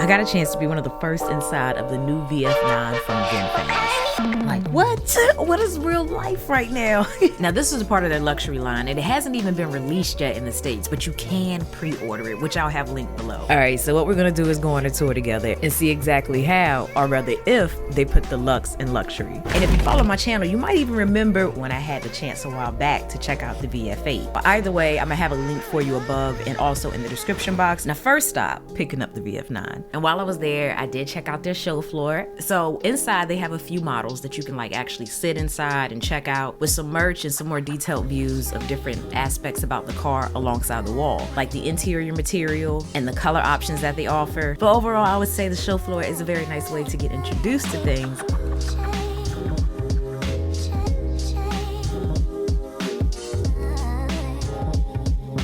I got a chance to be one of the first inside of the new VF9 from Vinfast. Like, what? What is real life right now? Now, this is a part of their luxury line, and it hasn't even been released yet in the States, but you can pre-order it, which I'll have linked below. All right, so what we're gonna do is go on a tour together and see exactly how, or rather if, they put the luxe in luxury. And if you follow my channel, you might even remember when I had the chance a while back to check out the VF8. But either way, I'm gonna have a link for you above and also in the description box. Now, first stop, picking up the VF9. And while I was there, I did check out their show floor. So inside, they have a few models that you can like actually sit inside and check out with some merch and some more detailed views of different aspects about the car alongside the wall, like the interior material and the color options that they offer. But overall, I would say the show floor is a very nice way to get introduced to things.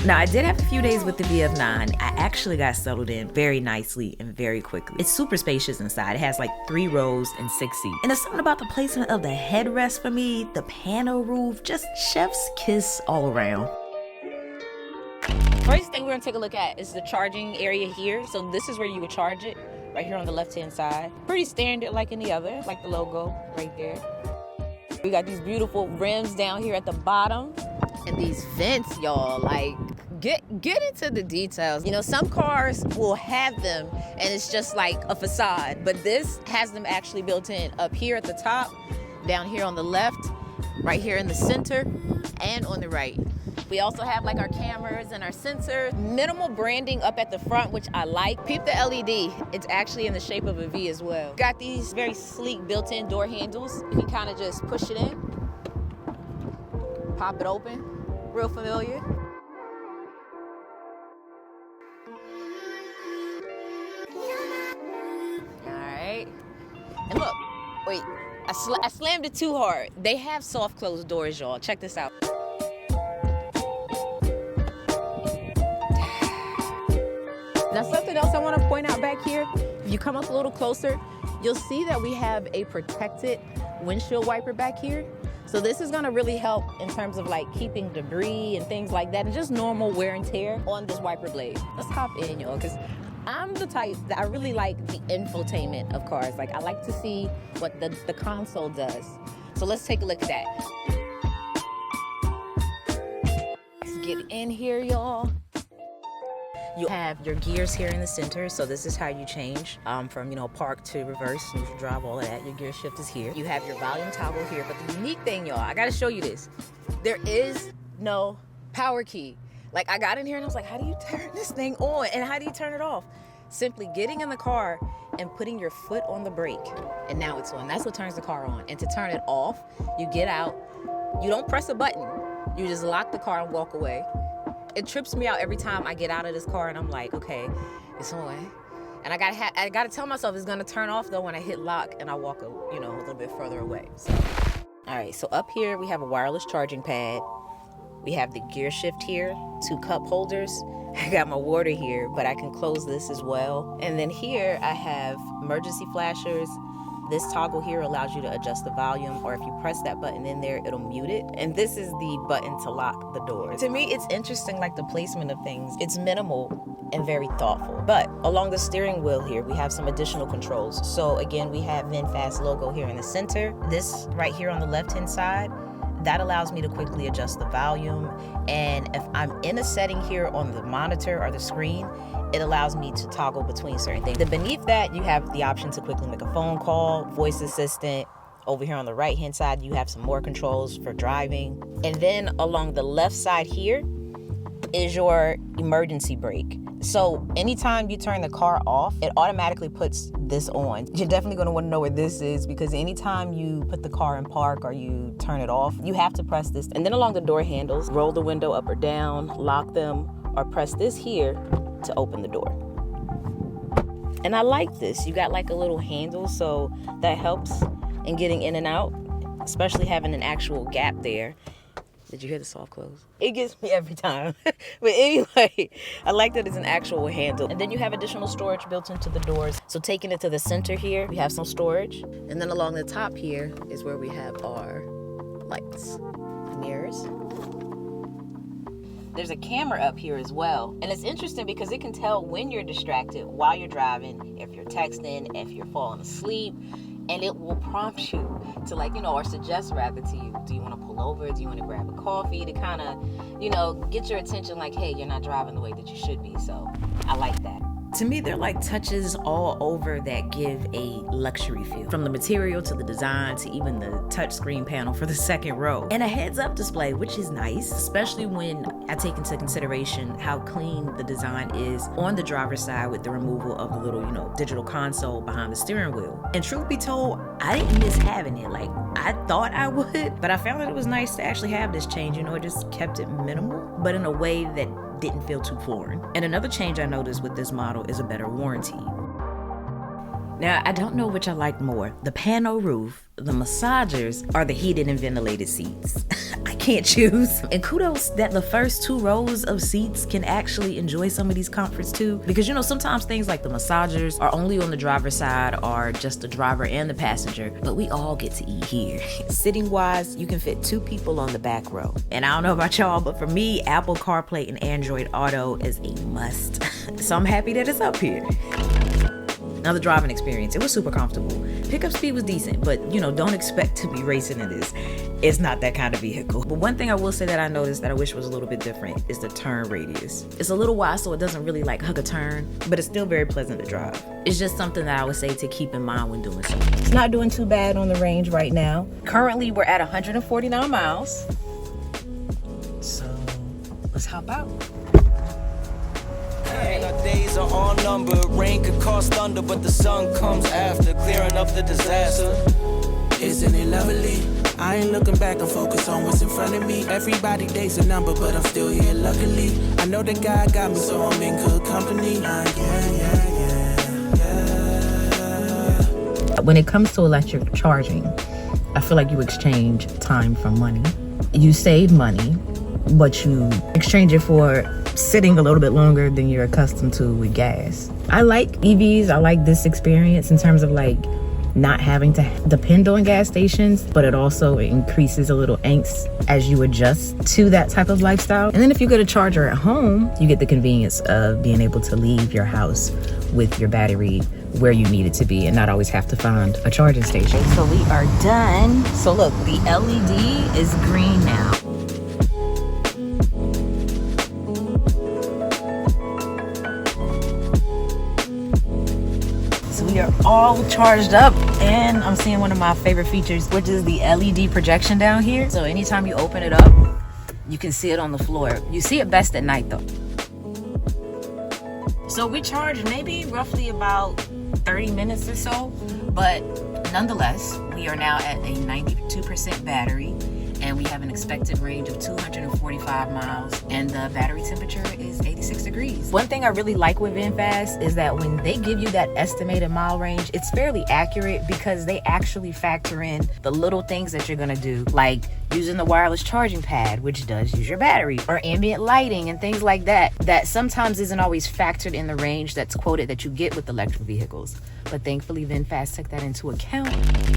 Now, I did have a few days with the VF9. I actually got settled in very nicely and very quickly. It's super spacious inside. It has like 3 rows and 6 seats. And there's something about the placement of the headrest for me, the panel roof, just chef's kiss all around. First thing we're gonna take a look at is the charging area here. So this is where you would charge it, right here on the left-hand side. Pretty standard like any other, like the logo right there. We got these beautiful rims down here at the bottom. And these vents, y'all, like, get into the details. You know, some cars will have them and it's just like a facade, but this has them actually built in up here at the top, down here on the left, right here in the center, and on the right. We also have like our cameras and our sensors. Minimal branding up at the front, which I like. Peep the LED. It's actually in the shape of a V as well. Got these very sleek built-in door handles. You can kind of just push it in, pop it open. Real familiar. All right. And look, wait, I slammed it too hard. They have soft closed doors, y'all. Check this out. Now, something else I want to point out back here, if you come up a little closer, you'll see that we have a protected windshield wiper back here. So this is gonna really help in terms of like keeping debris and things like that and just normal wear and tear on this wiper blade. Let's hop in, y'all, because I'm the type that I really like the infotainment of cars. Like, I like to see what the console does. So let's take a look at that. Let's get in here, y'all. You have your gears here in the center, so this is how you change from, you know, park to reverse, neutral drive, all of that. Your gear shift is here. You have your volume toggle here, but the unique thing, y'all, I gotta show you this. There is no power key. Like, I got in here and I was like, how do you turn this thing on? And how do you turn it off? Simply getting in the car and putting your foot on the brake, and now it's on. That's what turns the car on. And to turn it off, you get out, you don't press a button, you just lock the car and walk away. It trips me out every time I get out of this car and I'm like, okay, it's on. And I gotta tell myself it's gonna turn off though when I hit lock and I walk a little bit further away. So, all right, so up here we have a wireless charging pad. We have the gear shift here, 2 cup holders. I got my water here, but I can close this as well. And then here I have emergency flashers. This toggle here allows you to adjust the volume, or if you press that button in there, it'll mute it. And this is the button to lock the doors. To me, it's interesting, like the placement of things. It's minimal and very thoughtful. But along the steering wheel here, we have some additional controls. So again, we have Vinfast logo here in the center. This right here on the left-hand side, that allows me to quickly adjust the volume. And if I'm in a setting here on the monitor or the screen, it allows me to toggle between certain things. Then beneath that, you have the option to quickly make a phone call, voice assistant. Over here on the right-hand side, you have some more controls for driving. And then along the left side here is your emergency brake. So anytime you turn the car off, it automatically puts this on. You're definitely gonna wanna know where this is, because anytime you put the car in park or you turn it off, you have to press this. And then along the door handles, roll the window up or down, lock them, or press this here to open the door. And I like this. You got like a little handle, so that helps in getting in and out, especially having an actual gap there. Did you hear the soft close? It gets me every time. But anyway, I like that it's an actual handle. And then you have additional storage built into the doors. So taking it to the center here, we have some storage. And then along the top here is where we have our lights, mirrors. There's a camera up here as well. And it's interesting because it can tell when you're distracted while you're driving, if you're texting, if you're falling asleep, and it will prompt you to, like, you know, or suggest rather to you, do you want to pull over? Do you want to grab a coffee? To kind of, you know, get your attention, like, hey, you're not driving the way that you should be. So I like that. To me, they're like touches all over that give a luxury feel. From the material to the design to even the touchscreen panel for the second row. And a heads-up display, which is nice, especially when I take into consideration how clean the design is on the driver's side with the removal of the little, you know, digital console behind the steering wheel. And truth be told, I didn't miss having it. Like, I thought I would, but I found that it was nice to actually have this change. You know, it just kept it minimal, but in a way that didn't feel too foreign. And another change I noticed with this model is a better warranty. Now, I don't know which I like more, the pano roof, the massagers, or the heated and ventilated seats. I can't choose. And kudos that the first 2 rows of seats can actually enjoy some of these comforts too. Because, you know, sometimes things like the massagers are only on the driver's side or just the driver and the passenger, but we all get to eat here. Sitting wise, you can fit 2 people on the back row. And I don't know about y'all, but for me, Apple CarPlay and Android Auto is a must. So I'm happy that it's up here. Now, the driving experience, it was super comfortable. Pickup speed was decent, but, you know, don't expect to be racing in this. It's not that kind of vehicle. But one thing I will say that I noticed that I wish was a little bit different is the turn radius. It's a little wide, so it doesn't really like hug a turn, but it's still very pleasant to drive. It's just something that I would say to keep in mind when doing so. It's not doing too bad on the range right now. Currently, we're at 149 miles. So let's hop out. And our days are all numbered. Rain could cause thunder, but the sun comes after, clearing up the disaster. Isn't it lovely? I ain't looking back, I'm focused on what's in front of me. Everybody day's a number, but I'm still here luckily. I know that God got me, so I'm in good company. When it comes to electric charging, I feel like you exchange time for money. You save money, but you exchange it for sitting a little bit longer than you're accustomed to with gas. I like EVs. I like this experience in terms of like not having to depend on gas stations, but it also increases a little angst as you adjust to that type of lifestyle. And then if you get a charger at home, you get the convenience of being able to leave your house with your battery where you need it to be and not always have to find a charging station. So we are done. So look, the LED is green now. We are all charged up, and I'm seeing one of my favorite features, which is the LED projection down here. So anytime you open it up, you can see it on the floor. You see it best at night though. So we charged maybe roughly about 30 minutes or so, but nonetheless, we are now at a 92% battery, and we have an expected range of 245 miles, and the battery temperature is 86 degrees. One thing I really like with Vinfast is that when they give you that estimated mile range, it's fairly accurate because they actually factor in the little things that you're gonna do, like using the wireless charging pad, which does use your battery, or ambient lighting and things like that, that sometimes isn't always factored in the range that's quoted that you get with electric vehicles. But thankfully, Vinfast took that into account.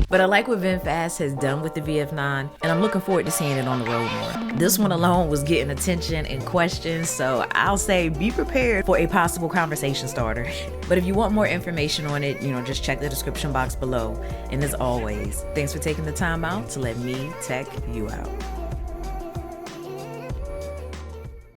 But I like what Vinfast has done with the VF9, and I'm looking forward to seeing it on the road more. This one alone was getting attention and questions, so I'll say be prepared for a possible conversation starter. But if you want more information on it, you know, just check the description box below. And as always, thanks for taking the time out to let me tech you out.